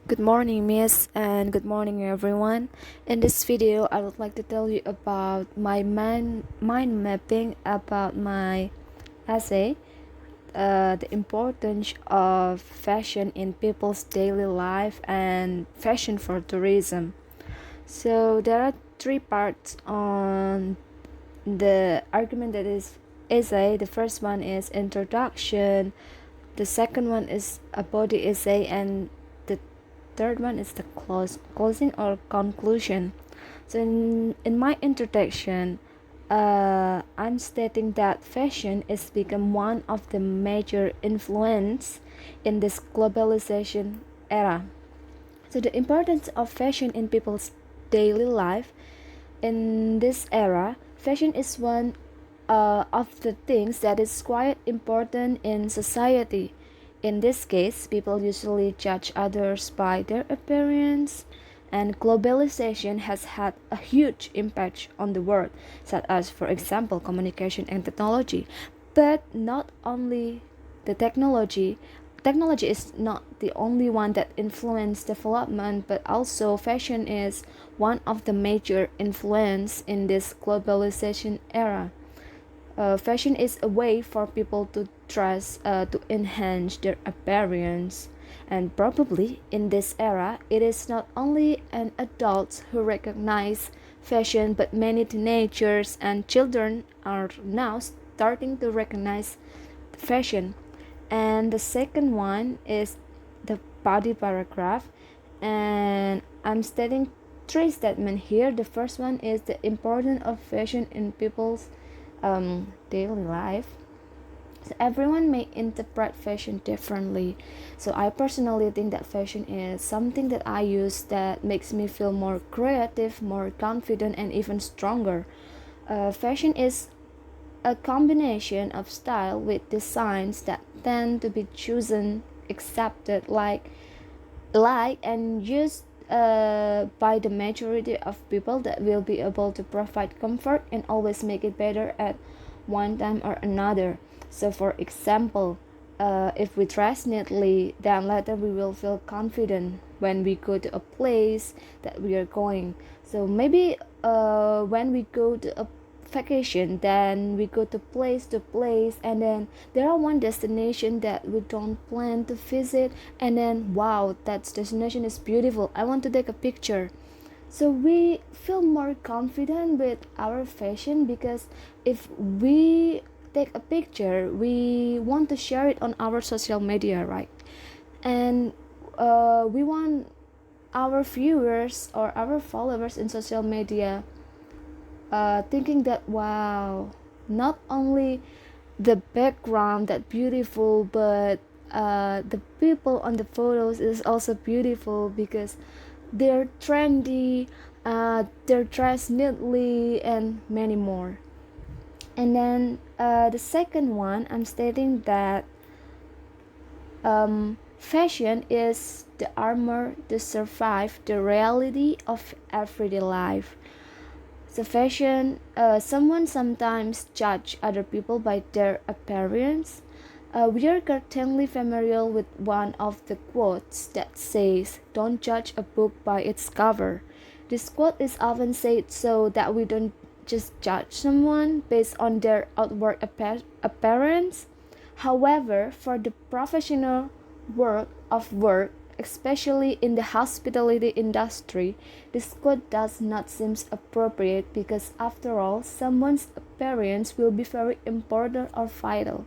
Good morning, Miss, and good morning, everyone. In this video, I would like to tell you about my mind mapping about my essay, the importance of fashion in people's daily life and fashion for tourism. So, there are three parts on the argument that is essay. The first one is introduction, the second one is a body essay, and the third one is the closing or conclusion. So in my introduction, I'm stating that fashion is become one of the major influence in this globalization era. So the importance of fashion in people's daily life in this era, fashion is one of the things that is quite important in society. In this case, people usually judge others by their appearance, and globalization has had a huge impact on the world, such as, for example, communication and technology. But not only the technology is not the only one that influence development, but also fashion is one of the major influence in this globalization era. Fashion is a way for people to dress to enhance their appearance. And probably in this era, it is not only an adults who recognize fashion, but many teenagers and children are now starting to recognize fashion. And the second one is the body paragraph, and I'm stating three statements here. The first one is the importance of fashion in people's daily life. So everyone may interpret fashion differently. So I personally think that fashion is something that I use that makes me feel more creative, more confident, and even stronger. Fashion is a combination of style with designs that tend to be chosen, accepted, and used by the majority of people that will be able to provide comfort and always make it better at one time or another. So, for example, if we dress neatly, then later we will feel confident when we go to a place that we are going. So maybe when we go to a vacation, then we go to place, and then there are one destination that we don't plan to visit, and then wow, that destination is beautiful, I want to take a picture. So we feel more confident with our fashion, because if we take a picture, we want to share it on our social media, right? And we want our viewers or our followers in social media thinking that wow, not only the background that beautiful, but the people on the photos is also beautiful because they're trendy, they're dressed neatly, and many more. And then the second one, I'm stating that fashion is the armor to survive the reality of everyday life. So fashion, someone sometimes judge other people by their appearance. We are certainly familiar with one of the quotes that says, "Don't judge a book by its cover." This quote is often said so that we don't just judge someone based on their outward appearance. However, for the professional work, especially in the hospitality industry, this quote does not seem appropriate because, after all, someone's appearance will be very important or vital.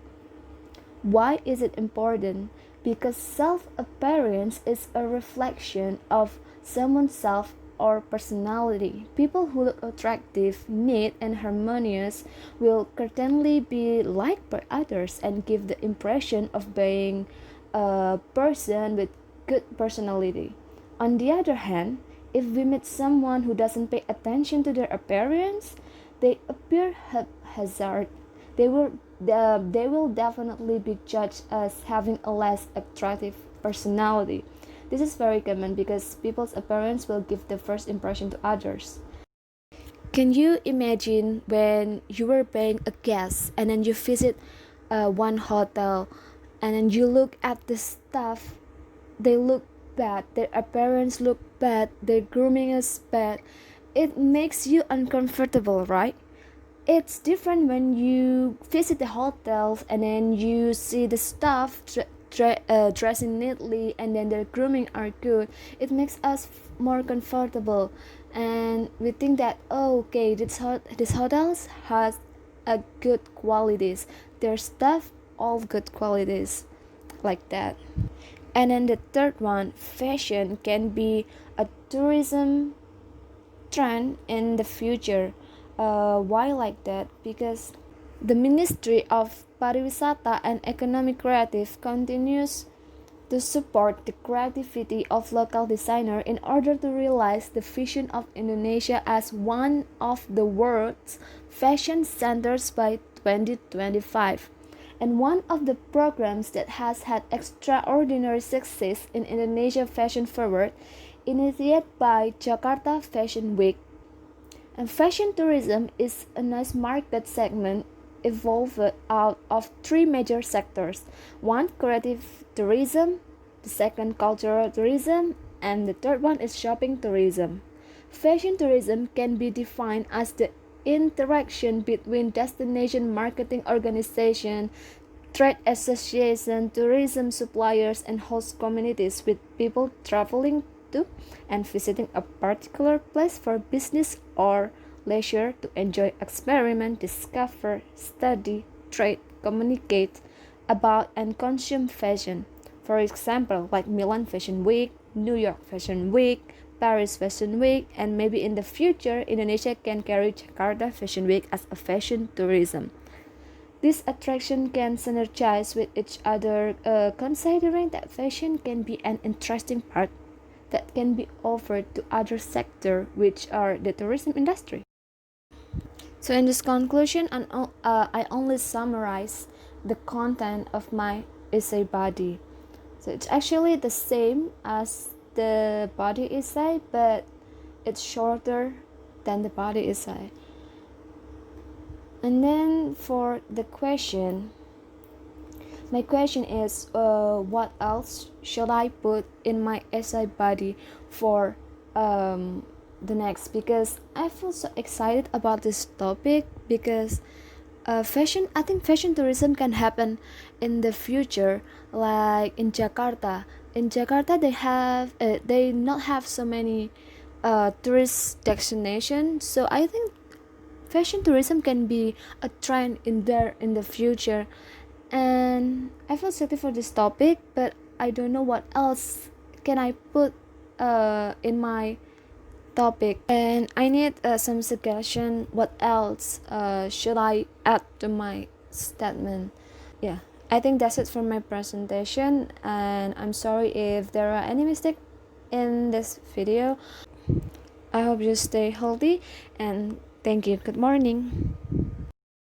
Why is it important? Because self appearance is a reflection of someone's self or personality. People who look attractive, neat, and harmonious will certainly be liked by others and give the impression of being a person with good personality. On the other hand, if we meet someone who doesn't pay attention to their appearance, they appear haphazard. They will they will definitely be judged as having a less attractive personality. This is very common because people's appearance will give the first impression to others. Can you imagine when you were paying a guest and then you visit one hotel, and then you look at the staff, they look bad, their appearance look bad, their grooming is bad, it makes you uncomfortable, right? It's different when you visit the hotels and then you see the staff dressing neatly and then their grooming are good. It makes us more comfortable, and we think that, oh, okay, this hotels has a good qualities, their staff all good qualities, like that. And then the third one, fashion can be a tourism trend in the future. Why like that? Because the Ministry of Pariwisata and Economic Creative continues to support the creativity of local designer in order to realize the vision of Indonesia as one of the world's fashion centers by 2025. And one of the programs that has had extraordinary success in Indonesia Fashion Forward, initiated by Jakarta Fashion Week. And fashion tourism is a nice market segment evolved out of three major sectors. One, creative tourism, the second, cultural tourism, and the third one is shopping tourism. Fashion tourism can be defined as the interaction between destination marketing organization, trade association, tourism suppliers, and host communities with people traveling to and visiting a particular place for business or leisure to enjoy, experiment, discover, study, trade, communicate about, and consume fashion. For example, like Milan Fashion Week, New York Fashion Week, Paris Fashion Week, and maybe in the future, Indonesia can carry Jakarta Fashion Week as a fashion tourism. This attraction can synergize with each other, considering that fashion can be an interesting part that can be offered to other sectors, which are the tourism industry. So in this conclusion, I only summarize the content of my essay body. So it's actually the same as the body essay, but it's shorter than the body essay. And then for the question, my question is, what else should I put in my essay body for the next? Because I feel so excited about this topic, because I think fashion tourism can happen in the future, like in Jakarta. In Jakarta, they not have so many tourist destinations, so I think fashion tourism can be a trend in there in the future. And I feel excited for this topic, but I don't know what else can I put in my topic, and I need some suggestion what else should I add to my statement. Yeah, I think that's it for my presentation, and I'm sorry if there are any mistake in this video. I hope you stay healthy, and thank you. Good morning.